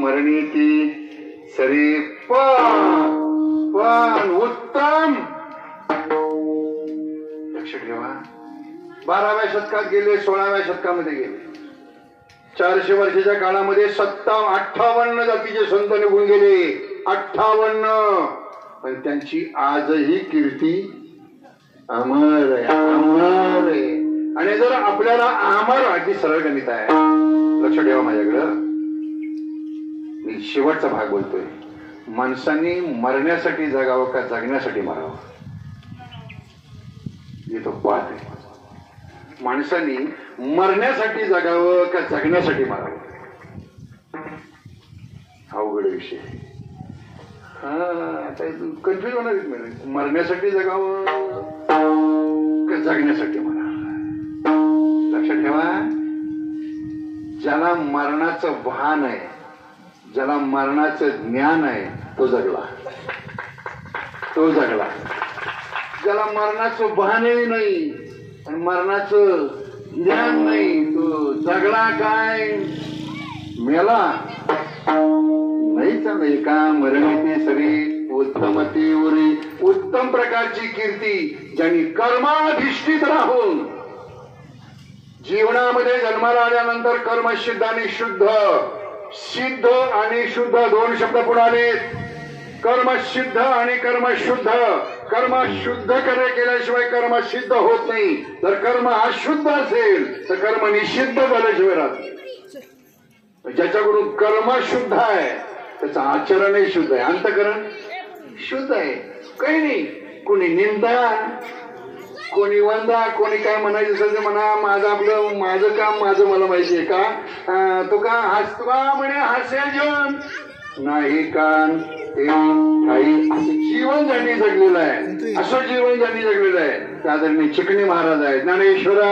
मरणी ती सरी पण उत्तम. लक्ष ठेवा, 12व्या शतकात गेले, 16व्या शतकामध्ये गेले. 400 वर्षाच्या काळामध्ये 58 जातीचे संत निघून गेले. 58. पण त्यांची आजही कीर्ती अमर आहे, अमर आहे. आणि जर आपल्याला अमर अगदी सरळ गणित आहे. लक्ष ठेवा माझ्याकडं, मी शेवटचा भाग बोलतोय. माणसांनी मरण्यासाठी जगावं का जगण्यासाठी मरावं, हे तो पाठ आहे. माणसांनी मरण्यासाठी जगावं का जगण्यासाठी मरावं, अवघड विषय. आता कन्फ्युज होणार आहे. मरण्यासाठी जगावं का जगण्यासाठी मरावं. लक्षात ठेवा, ज्याला मरणाचं भान आहे, ज्याला मरणाचं ज्ञान आहे, तो जगला, तो जगला. ज्याला मरणाचं भानही नाही आणि मरणाचं ज्ञान नाही, तो जगला काय, मेला नाहीच नाही का. मरणी सरी उत्तमती उरी, उत्तम प्रकारची कीर्ती ज्यांनी कर्माधिष्ठित राहून जीवनामध्ये जन्माला आल्यानंतर कर्मसिद्ध आणि शुद्ध, सिद्ध आणि शुद्ध दोन शब्द पुढे आले. कर्मसिद्ध आणि कर्मशुद्ध. कर्म शुद्ध केल्याशिवाय कर्म सिद्ध होत नाही. जर कर्म अशुद्ध असेल तर कर्म निषिद्ध झाल्याशिवाय राहत नाही. ज्याच्याकडून कर्म शुद्ध आहे त्याचं आचरणही शुद्ध आहे, अंतकरण शुद्ध आहे. काही नाही, कोणी निंदा, कोणी वंदा, कोणी काय म्हणायचं असेल ते म्हणा. माझं काम माझं मला माहिती आहे का. तो का हसवा म्हणे हास्य जीवन नाही कान काही असं जीवन ज्यांनी जगलेलं आहे, असं जीवन ज्यांनी जगलेलं आहे त्या आदरणीय चिकणी महाराज आहेत. ज्ञानेश्वरा